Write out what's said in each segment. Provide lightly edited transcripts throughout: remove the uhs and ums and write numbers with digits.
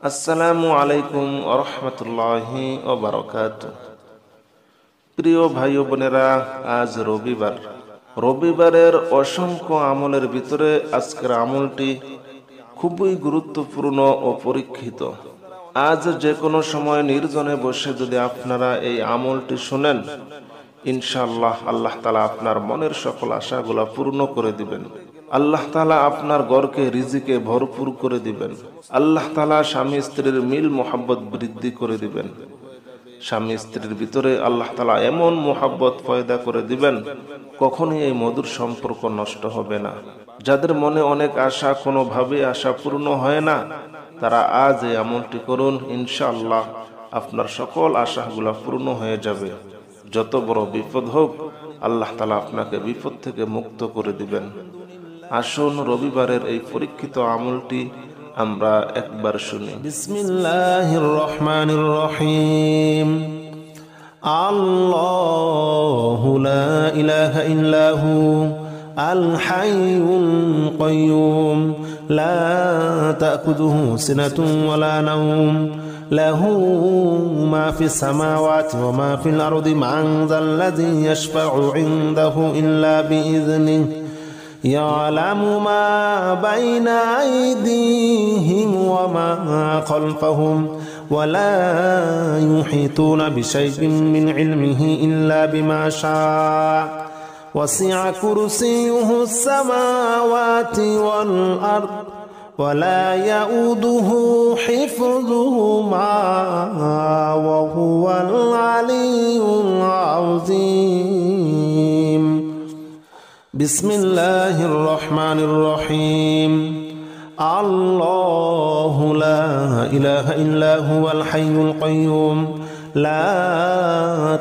আসসালামু আলাইকুম ওয়া রাহমাতুল্লাহি ওয়া বারাকাতুহু। প্রিয় ভাই ও বোনেরা, আজ রবিবারের অসংখ্য আমলের ভিতরে আজকের আমলটি খুবই গুরুত্বপূর্ণ ও পরীক্ষিত। আজ যে কোনো সময় নির্জনে বসে যদি আপনারা এই আমলটি শুনেন, ইনশাআল্লাহ আল্লাহ তাআলা আপনার মনের সকল আশাগুলো পূর্ণ করে দিবেন। আল্লাহ তাআলা আপনার ঘরকে রিজিকে ভরপুর করে দিবেন। আল্লাহ তাআলা স্বামী স্ত্রীর মিল মোহাব্বত বৃদ্ধি করে দিবেন। স্বামী স্ত্রীর ভিতরে আল্লাহ তাআলা এমন মোহাব্বত পয়দা করে দিবেন, কখনোই এই মধুর সম্পর্ক নষ্ট হবে না। যাদের মনে অনেক আশা, কোনোভাবে আশা পূর্ণ হয় না, তারা আজ এই আমলটি করুন। ইনশাআল্লাহ আপনার সকল আশাগুলা পূর্ণ হয়ে যাবে। যত বড় বিপদ হোক, আল্লাহ তাআলা আপনাকে বিপদ থেকে মুক্ত করে দিবেন। আসুন রবিবারের এই পরীক্ষিত আমলটি আমরা একবার শুনি। বিসমিল্লাহির রহমানির রহিম। আল্লাহু লা ইলাহা ইল্লাহু আল হাইয়ুল কাইয়্যুম লা তা'খুযুহু সিনাতুন ওয়া লা নাওম লাহু মা ফিস সামাওয়াতি ওয়া মা ফিল আরদি মান যাল্লাযী ইয়াশফা'ু 'ইনদাহু ইল্লা বিইযনিহি يعلم ما بين أيديهم وما خلفهم ولا يحيطون بشيء من علمه إلا بما شاء وسع كرسيه السماوات والأرض ولا يؤوده حفظهما وهو العلي العظيم. بسم الله الرحمن الرحيم. الله لا إله إلا هو الحي القيوم لا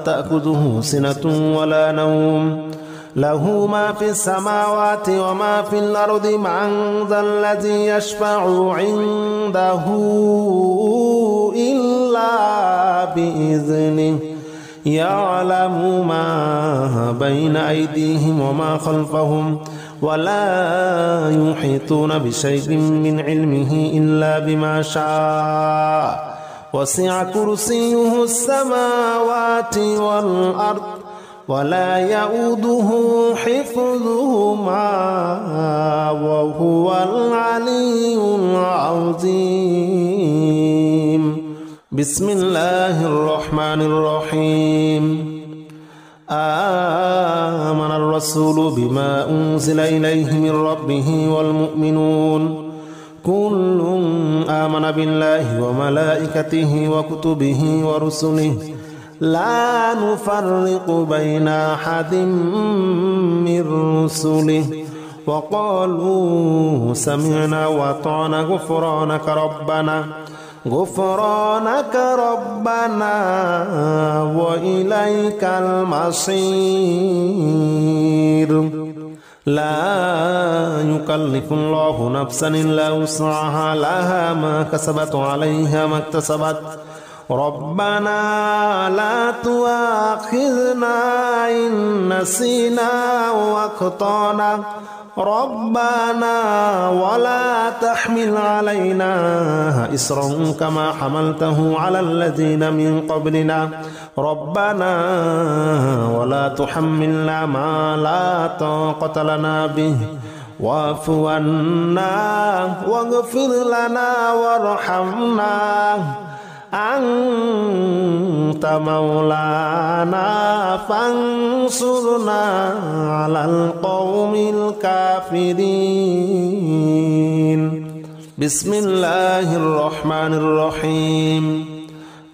تأخذه سنة ولا نوم له ما في السماوات وما في الأرض من ذا الذي يشفع عنده إلا بإذنه يعلم ما بين أيديهم وما خلفهم ولا يحيطون بشيء من علمه إلا بما شاء وسع كرسيه السماوات والأرض ولا يؤوده حفظهما وهو العلي العظيم. بسم الله الرحمن الرحيم. آمن الرسول بما أنزل إليه من ربه والمؤمنون كل آمن بالله وملائكته وكتبه ورسله لا نفرق بين أحد من رسله وقالوا سمعنا وأطعنا غفرانك ربنا وإليك المصير. لا يكلف الله نفسا إلا وسعها لها ما كسبت وعليها ما اكتسبت ربنا لا تؤاخذنا إن نسينا وأخطأنا ربنا ولا تحمل علينا إصرا كما حملته على الذين من قبلنا ربنا ولا تحملنا ما لا طاقة لنا به واعف عنا واغفر لنا وارحمنا أنت مولانا فانصرنا على القوم الكافرين. بسم الله الرحمن الرحيم.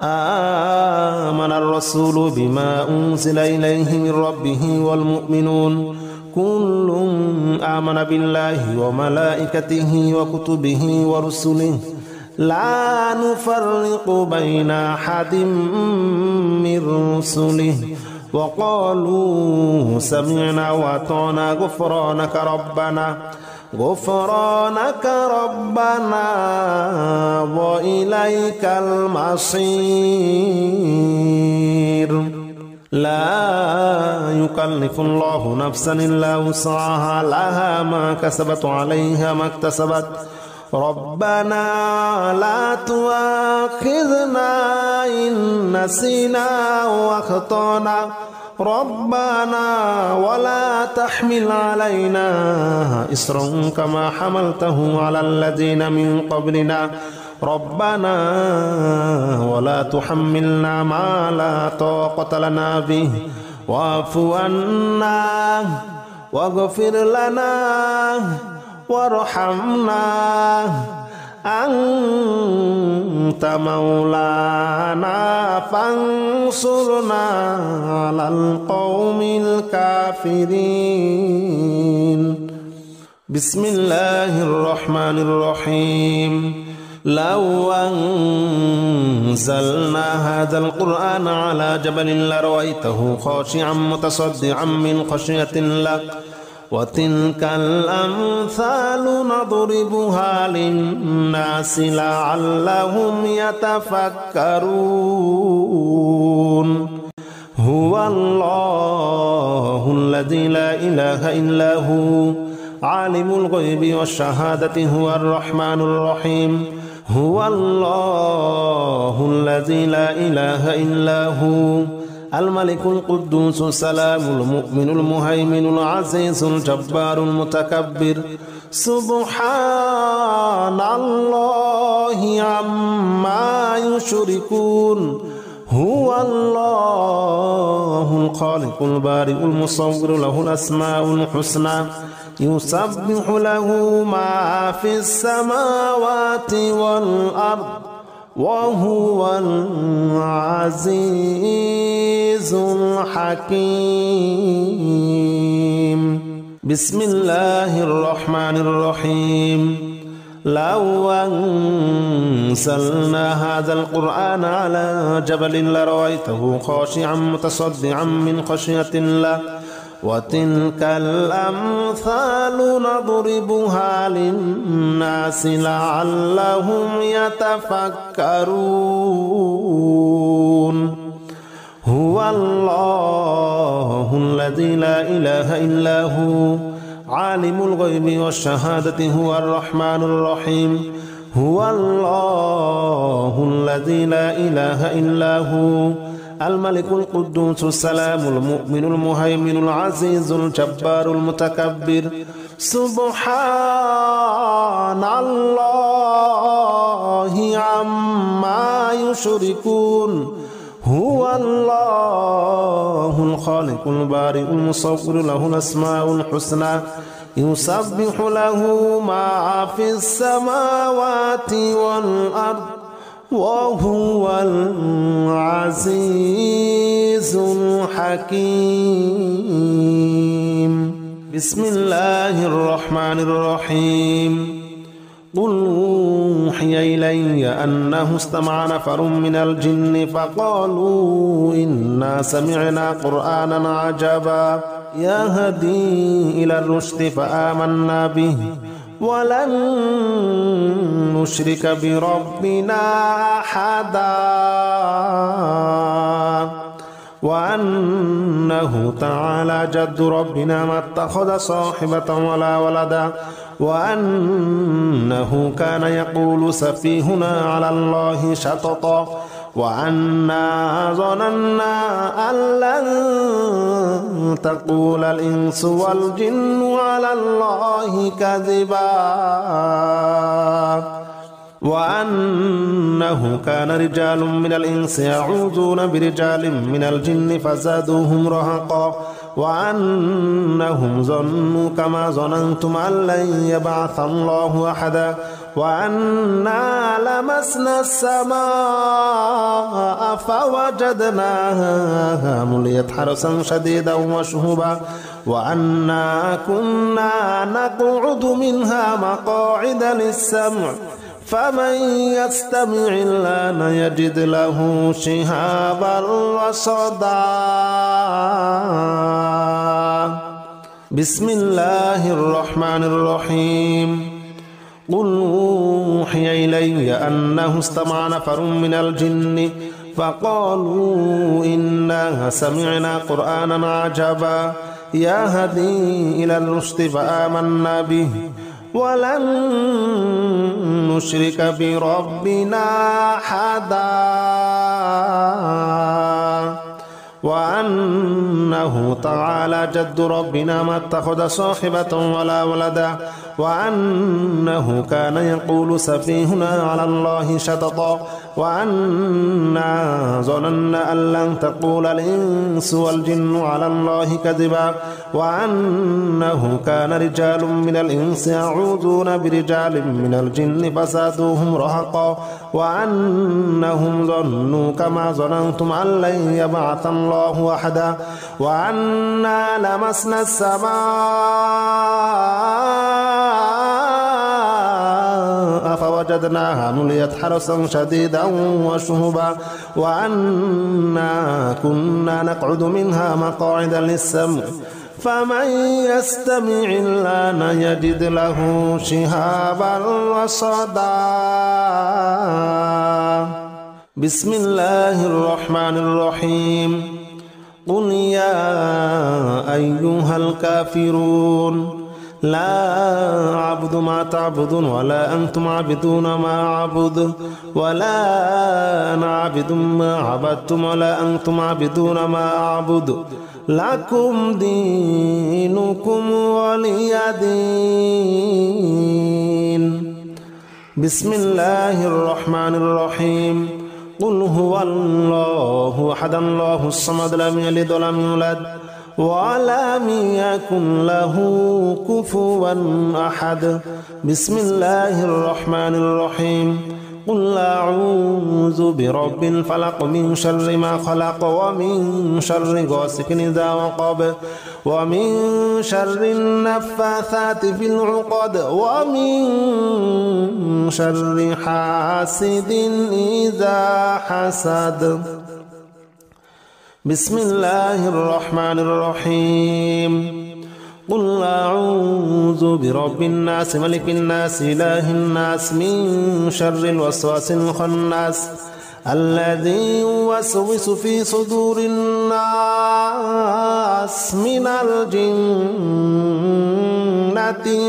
آمن الرسول بما أنزل إليه من ربه والمؤمنون كل آمن بالله وملائكته وكتبه ورسله لا نفرق بين أحد من رسله وقالوا سمعنا وأطعنا غفرانك ربنا وإليك المصير. لا يكلف الله نفسا إلا وسعها لها ما كسبت وعليها ما اكتسبت ربنا لا تؤاخذنا إن نسينا وأخطأنا ربنا ولا تحمل علينا إصرا كما حملته على الذين من قبلنا ربنا ولا تحملنا ما لا طاقة لنا به واعف عنا واغفر لنا وارحمنا أنت مولانا فانصرنا على القوم الكافرين. بسم الله الرحمن الرحيم. لو أنزلنا هذا القرآن على جبل لرأيته خاشعا متصدعا من خشية الله وتلك الأمثال نضربها للناس لعلهم يتفكرون. هو الله الذي لا إله إلا هو عالم الغيب والشهادة هو الرحمن الرحيم. هو الله الذي لا إله إلا هو الملك القدوس السلام المؤمن المهيمن العزيز الجبار المتكبر. سبحان الله عما يشركون. هو الله الخالق البارئ المصور له الأسماء الحسنى يسبح له ما في السماوات والأرض وهو العزيز الحكيم. بسم الله الرحمن الرحيم. لو أنزلنا هذا القرآن على جبل لرأيته خاشعا متصدعا من خشية الله وتلك الأمثال نضربها للناس لعلهم يتفكرون. هو الله الذي لا إله إلا هو عالم الغيب والشهادة هو الرحمن الرحيم. هو الله الذي لا إله إلا هو الملك القدوس السلام المؤمن المهيمن العزيز الجبار المتكبر. سبحان الله عما يشركون. هو الله الخالق البارئ المصور له الأسماء الحسنى يسبح له ما في السماوات والأرض وهو العزيز الحكيم. بسم الله الرحمن الرحيم. قل أوحي إلي أنه استمع نفر من الجن فقالوا إنا سمعنا قرآنا عجبا يهدي إلى الرشد فآمنا به ولن نشرك بربنا أحدا وأنه تعالى جد ربنا ما اتخذ صاحبة ولا ولدا وأنه كان يقول سفيهنا على الله شططا وأنا ظننا أن لن تقول الإنس والجن على الله كذبا وأنه كان رجال من الإنس يعوذون برجال من الجن فزادوهم رهقا وأنهم ظنوا كما ظننتم أن لن يبعث الله أحدا وأنا لمسنا السماء فوجدناها مليت حرسا شديدا وشهبا وأنا كنا نقعد منها مقاعد للسمع فمن يستمع الآن يجد له شهابا رصدا. بسم الله الرحمن الرحيم. قل أوحي إلي أنه استمع نفر من الجن فقالوا إنا سمعنا قرآنا عجبا يهدي إلى الرشد فآمنا به ولن نشرك بربنا أحدا وأنه تعالى جد ربنا ما اتخذ صاحبة ولا ولدا وأنه كان يقول سفيهنا على الله شططا وأنا ظننا أن لن تقول الإنس والجن على الله كذبا وأنه كان رجال من الإنس يعوذون برجال من الجن فزادوهم رهقا وأنهم ظنوا كما ظننتم أن لن يبعث الله أحدا وأنا لمسنا السماء فوجدناها مليت حرسا شديدا وشهبا وأنا كنا نقعد منها مقاعد للسمع فمن يستمع الآن يجد له شهابا رصدا بسم الله الرحمن الرحيم قل يا أيها الكافرون لا أعبد ما تعبدون ولا أنتم عابدون ما أعبد ولا أنا عابد ما عبدتم ولا أنتم عابدون ما أعبد لكم دينكم ولي دين بسم الله الرحمن الرحيم قل هو الله أحد الله الصمد لم يلد ولم يولد ولم يكن له كفوا أحد بسم الله الرحمن الرحيم قل أعوذ برب الفلق من شر ما خلق ومن شر غاسق إذا وقب ومن شر النفاثات في العقد ومن شر حاسد إذا حسد بسم الله الرحمن الرحيم قل أعوذ برب الناس ملك الناس إله الناس من شر الوسواس الخناس الذي يوسوس في صدور الناس من الجنة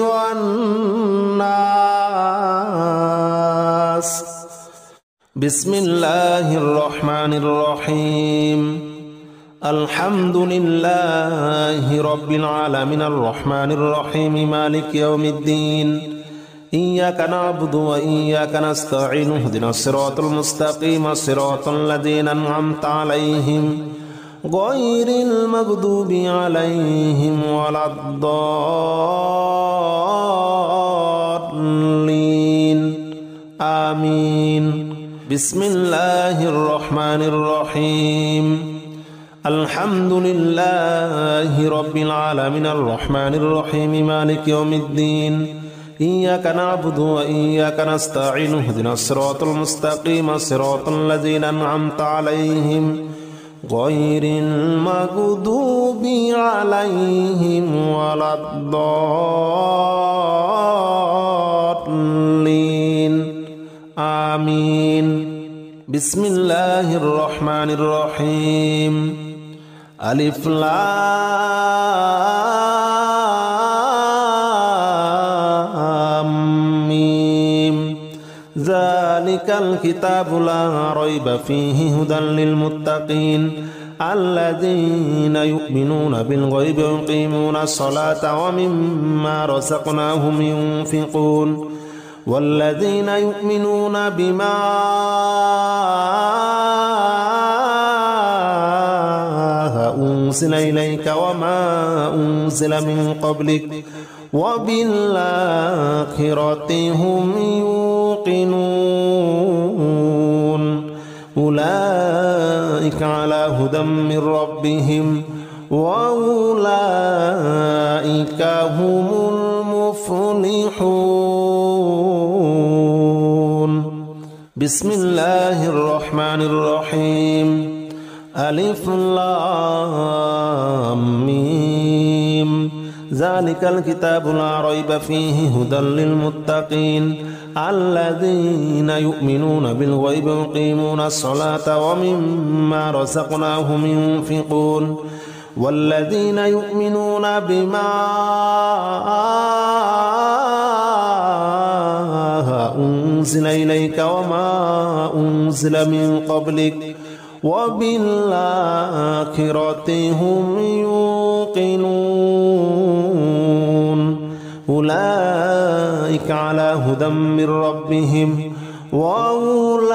والناس بسم الله الرحمن الرحيم الحمد لله رب العالمين الرحمن الرحيم مالك يوم الدين إياك نعبد وإياك نستعين اهدنا الصراط المستقيم صراط الذين أنعمت عليهم غير المغضوب عليهم ولا الضالين آمين بسم الله الرحمن الرحيم الحمد لله رب العالمين الرحمن الرحيم مالك يوم الدين إياك نعبد وإياك نستعين اهدنا الصراط المستقيم صراط الذين أنعمت عليهم غير المغضوب عليهم ولا الضالين آمين بسم الله الرحمن الرحيم ألف لام ميم ذلك الكتاب لا ريب فيه هدى للمتقين الذين يؤمنون بالغيب ويقيمون الصلاة ومما رزقناهم ينفقون والذين يؤمنون بما أنزل إليك وما أنزل من قبلك وبالآخرة هم يوقنون أولئك على هدى من ربهم وأولئك هم المفلحون بسم الله الرحمن الرحيم ألف لام ميم ذلك الكتاب لا ريب فيه هدى للمتقين الذين يؤمنون بالغيب ويقيمون الصلاة ومما رزقناهم ينفقون والذين يؤمنون بما أنزل إليك وما أنزل من قبلك وبالآخرة هم يوقنون أولئك على هدى من ربهم وأولئك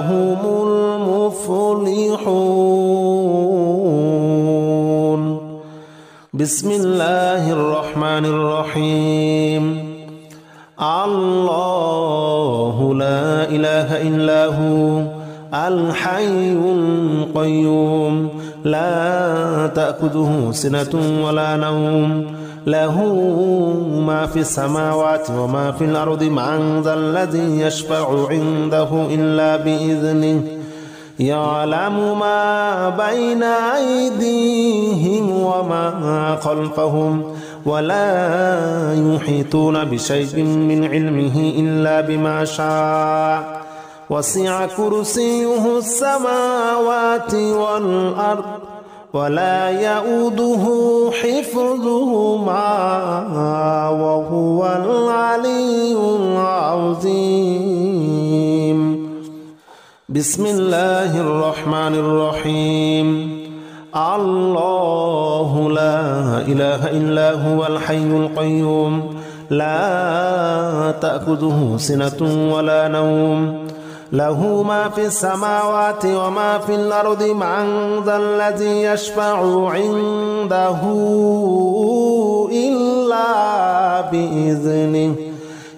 هم المفلحون. بسم الله الرحمن الرحيم. الله لا إله إلا هو الحي القيوم لا تأخذه سنة ولا نوم له ما في السماوات وما في الأرض من ذا الذي يشفع عنده إلا بإذنه يعلم ما بين أيديهم وما خلفهم ولا يحيطون بشيء من علمه إلا بما شاء وسع كرسيه السماوات والأرض ولا يؤوده حفظهما وهو العلي العظيم. بسم الله الرحمن الرحيم. الله لا إله إلا هو الحي القيوم لا تأخذه سنة ولا نوم له ما في السماوات وما في الأرض من ذا الذي يشفع عنده إلا بإذنه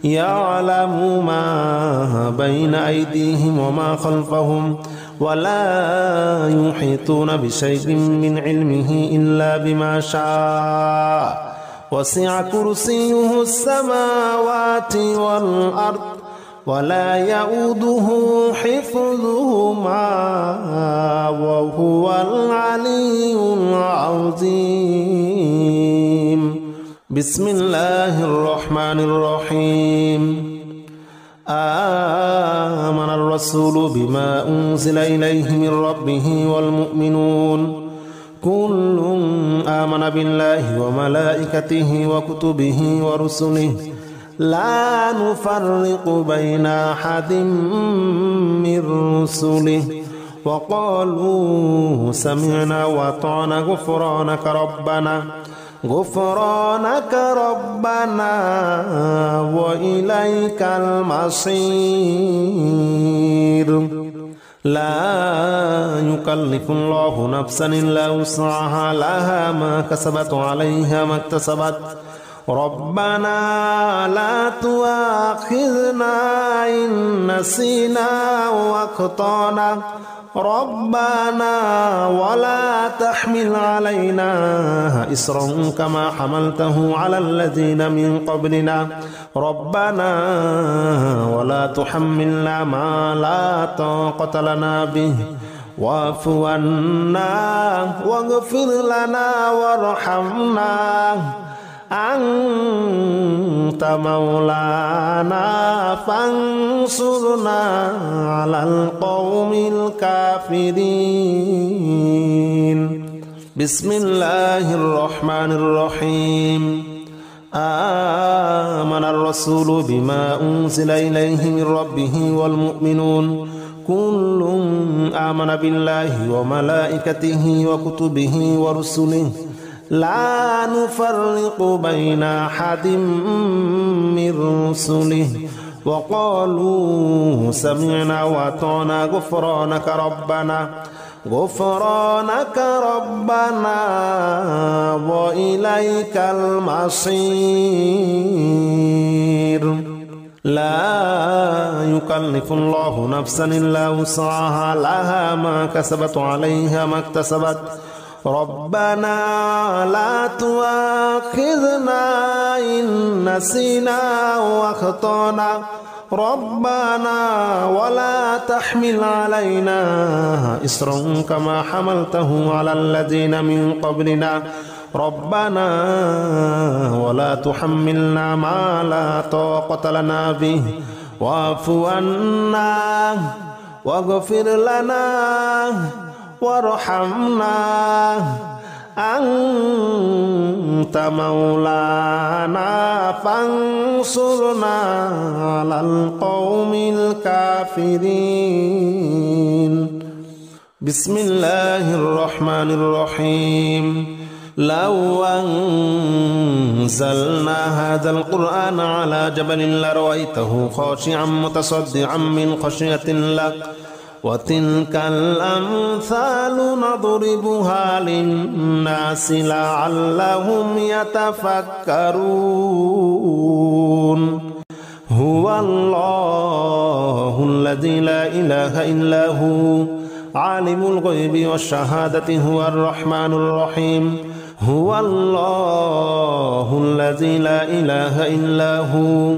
يعلم ما بين أيديهم وما خلفهم ولا يحيطون بشيء من علمه إلا بما شاء وسع كرسيه السماوات والأرض ولا يؤوده حفظهما وهو العلي العظيم. بسم الله الرحمن الرحيم. آمن الرسول بما أنزل إليه من ربه والمؤمنون كل آمن بالله وملائكته وكتبه ورسله لا نفرق بين أحد من رسله وقالوا سمعنا وأطعنا غفرانك ربنا وإليك المصير. لا يكلف الله نفسا إلا وسعها لها ما كسبت وعليها ما اكتسبت ربنا لا تؤاخذنا إن نسينا وأخطأنا ربنا ولا تحمل علينا إصرا كما حملته على الذين من قبلنا ربنا ولا تحملنا ما لا طاقة لنا به واعف عنا واغفر لنا وارحمنا أنت مولانا فانصرنا على القوم الكافرين. بسم الله الرحمن الرحيم. آمن الرسول بما أنزل إليه من ربه والمؤمنون كل آمن بالله وملائكته وكتبه ورسله لا نفرق بين أحد من رسله وقالوا سمعنا وأطعنا غفرانك ربنا وإليك المصير. لا يكلف الله نفسا إلا وسعها لها ما كسبت وعليها ما اكتسبت ربنا لا تؤاخذنا إن نسينا وأخطأنا ربنا ولا تحمل علينا إصرا كما حملته على الذين من قبلنا ربنا ولا تحملنا ما لا طاقة لنا به واعف عنا واغفر لنا وارحمنا أنت مولانا فانصرنا على القوم الكافرين. بسم الله الرحمن الرحيم. لو أنزلنا هذا القرآن على جبل لرأيته خاشعا متصدعا من خشية الله وتلك الأمثال نضربها للناس لعلهم يتفكرون. هو الله الذي لا إله إلا هو عالم الغيب والشهادة هو الرحمن الرحيم. هو الله الذي لا إله إلا هو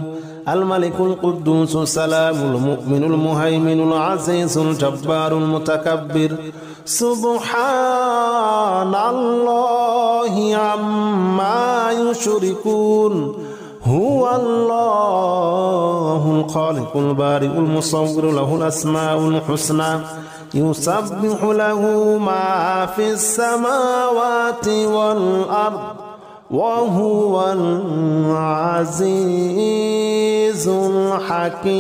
الملك القدوس السلام المؤمن المهيمن العزيز الجبار المتكبر. سبحان الله عما يشركون. هو الله الخالق البارئ المصور له الأسماء الحسنى يسبح له ما في السماوات والأرض وهو العزيز الحكيم.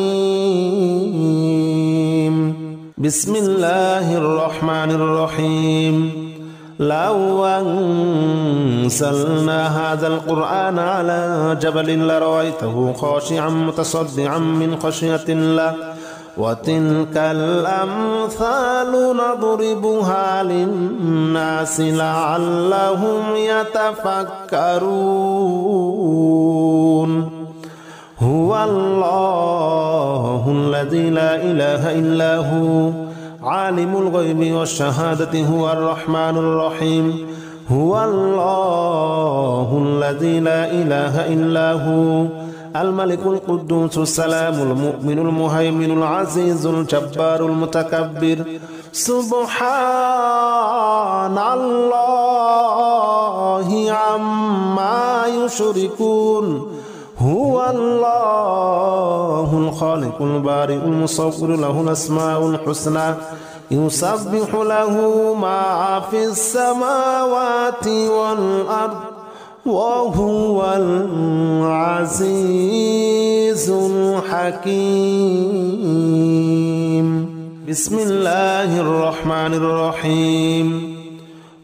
بسم الله الرحمن الرحيم. لو أنزلنا هذا القرآن على جبل لرأيته خاشعا متصدعا من خشية الله وتلك الأمثال نضربها للناس لعلهم يتفكرون. هو الله الذي لا إله إلا هو عالم الغيب والشهادة هو الرحمن الرحيم. هو الله الذي لا إله إلا هو الملك القدوس السلام المؤمن المهيمن العزيز الجبار المتكبر. سبحان الله عما يشركون. هو الله الخالق البارئ المصور له الأسماء الحسنى يسبح له ما في السماوات والأرض وهو العزيز الحكيم. بسم الله الرحمن الرحيم.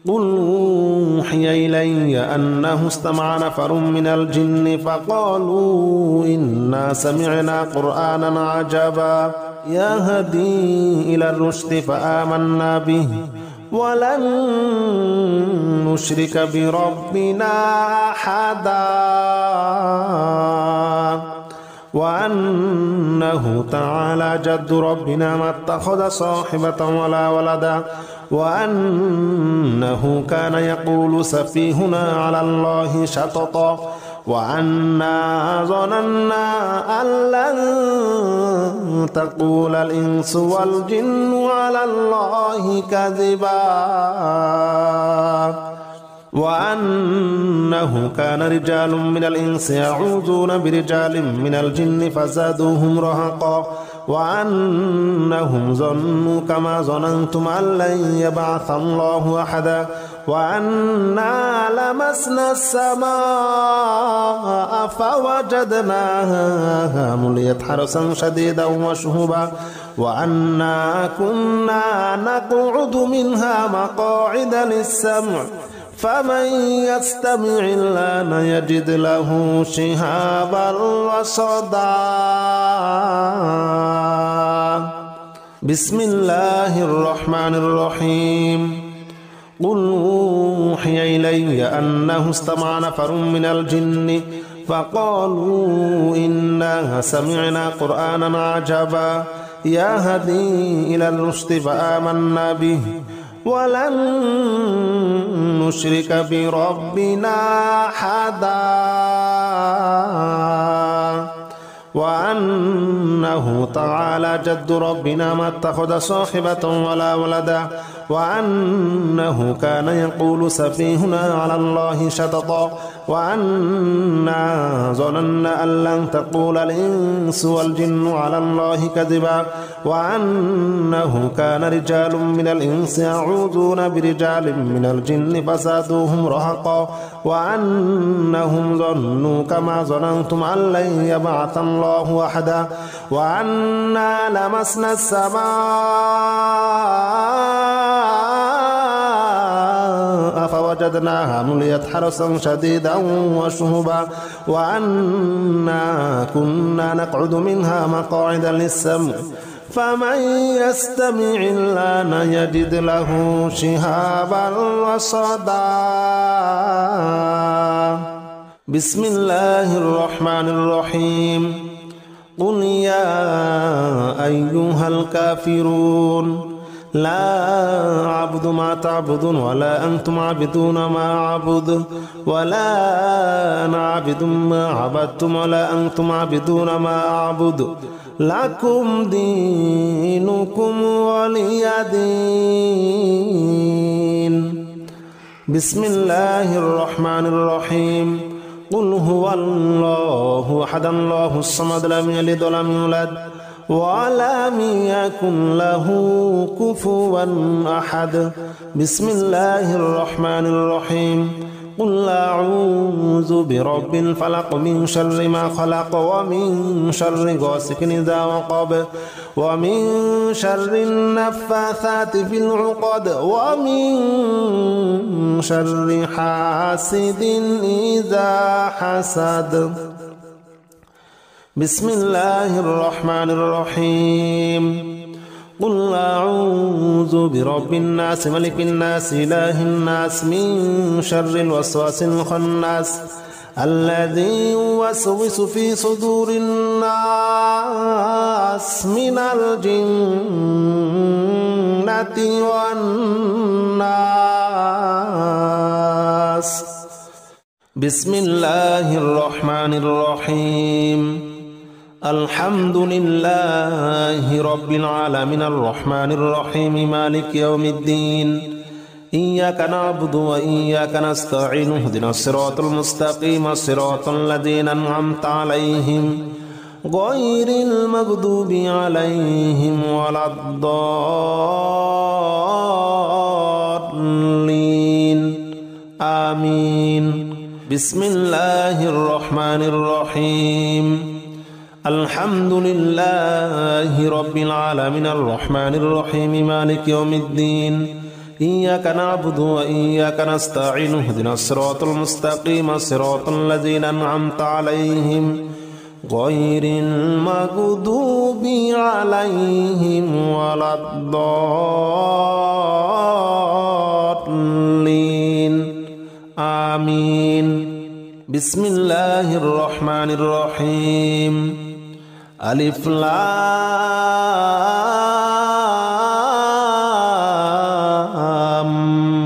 قل أوحي إلي أنه استمع نفر من الجن فقالوا إنا سمعنا قرآنا عجبا يهدي إلى الرشد فآمنا به ولن نشرك بربنا أحدا وأنه تعالى جد ربنا ما اتخذ صاحبة ولا ولدا وأنه كان يقول سفيهنا على الله شططا وأنا ظننا أن لن تقول الإنس والجن على الله كذبا وأنه كان رجال من الإنس يعوذون برجال من الجن فزادوهم رهقا وأنهم ظنوا كما ظننتم أن لن يبعث الله أحدا وأنا لمسنا السماء فوجدناها مليت حرسا شديدا وشهبا وأنا كنا نقعد منها مقاعد للسمع فمن يستمع الآن يجد له شهابا رصدا. بسم الله الرحمن الرحيم. قل أوحي إلي أنه استمع نفر من الجن فقالوا إنا سمعنا قرآنا عجبا يهدي إلى الرشد فآمنا به ولن نشرك بربنا أحدا وأنه تعالى جد ربنا ما اتخذ صاحبة ولا ولدا وأنه كان يقول سفيهنا على الله شططا وأنا ظننا أن لن تقول الإنس والجن على الله كذبا وأنه كان رجال من الإنس يعوذون برجال من الجن فزادوهم رهقا وأنهم ظنوا كما ظننتم أن لن يبعث الله أحدا وأنا لمسنا السماء فوجدناها مليت حرسا شديدا وشهبا وأنا كنا نقعد منها مقاعد للسمع فمن يستمع الآن يجد له شهابا رصدا. بسم الله الرحمن الرحيم. قل يا أيها الكافرون لا أعبد ما تعبدون ولا أنتم عابدون ما أعبد ولا أنا عابد ما عبدتم ولا أنتم عابدون ما أعبد لكم دينكم ولي دين. بسم الله الرحمن الرحيم. قل هو الله أحد الله الصمد لم يلد ولم يولد ولم يكن له كفوا أحد. بسم الله الرحمن الرحيم. قل أعوذ برب الفلق من شر ما خلق ومن شر غاسق إذا وقب ومن شر النفاثات في العقد ومن شر حاسد إذا حسد. بسم الله الرحمن الرحيم. قل أعوذ برب الناس ملك الناس إله الناس من شر الوسواس الخناس الذي يوسوس في صدور الناس من الجنة والناس. بسم الله الرحمن الرحيم. الحمد لله رب العالمين الرحمن الرحيم مالك يوم الدين إياك نعبد وإياك نستعين اهدنا الصراط المستقيم صراط الذين أنعمت عليهم غير المغضوب عليهم ولا الضالين آمين. بسم الله الرحمن الرحيم. الحمد لله رب العالمين الرحمن الرحيم مالك يوم الدين إياك نعبد وإياك نستعين اهدنا الصراط المستقيم صراط الذين أنعمت عليهم غير المغضوب عليهم ولا الضالين آمين. بسم الله الرحمن الرحيم. ألف لام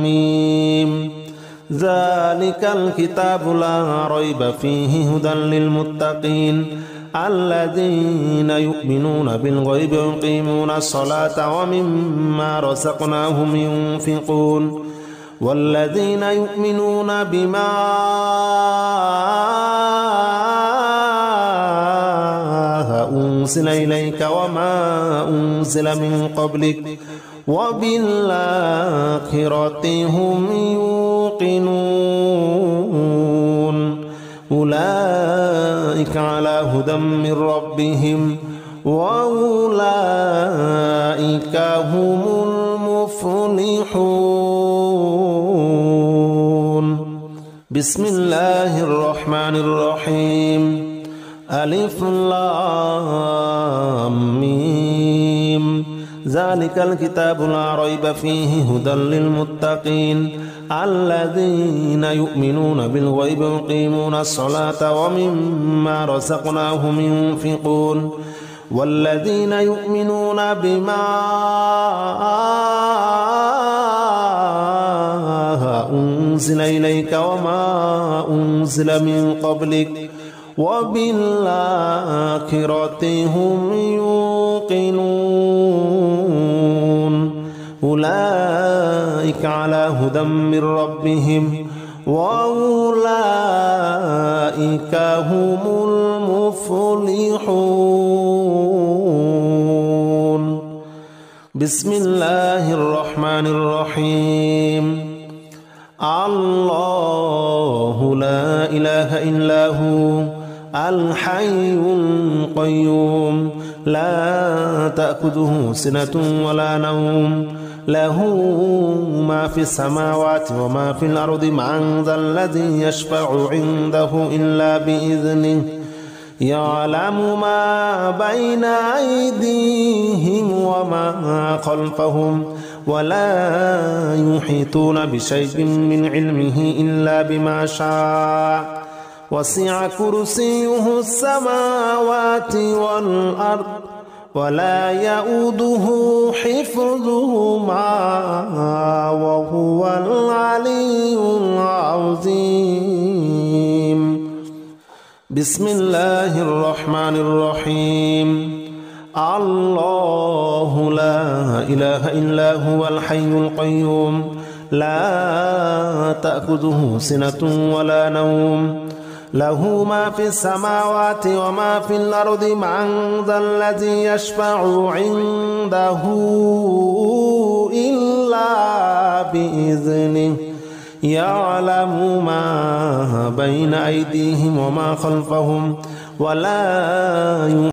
ميم ذلك الكتاب لا ريب فيه هدى للمتقين الذين يؤمنون بالغيب ويقيمون الصلاة ومما رزقناهم ينفقون والذين يؤمنون بما أنزل إليك وما أنزل من قبلك وبالآخرة هم يوقنون أولئك على هدى من ربهم وأولئك هم المفلحون. بسم الله الرحمن الرحيم. ألف لام ميم ذلك الكتاب لا ريب فيه هدى للمتقين الذين يؤمنون بالغيب ويقيمون الصلاة ومما رزقناهم ينفقون والذين يؤمنون بما أنزل إليك وما أنزل من قبلك وبالآخرة هم يوقنون أولئك على هدى من ربهم وأولئك هم المفلحون. بسم الله الرحمن الرحيم. الله لا إله إلا هو الحي القيوم لا تأخذه سنة ولا نوم له ما في السماوات وما في الأرض من ذا الذي يشفع عنده إلا بإذنه يعلم ما بين أيديهم وما خلفهم ولا يحيطون بشيء من علمه إلا بما شاء وسع كرسيه السماوات والأرض ولا يؤوده حفظهما وهو العلي العظيم. بسم الله الرحمن الرحيم. الله لا إله إلا هو الحي القيوم لا تأخذه سنة ولا نوم له ما في السماوات وما في الأرض من ذا الذي يشفع عنده إلا بإذنه يعلم ما بين أيديهم وما خلفهم ولا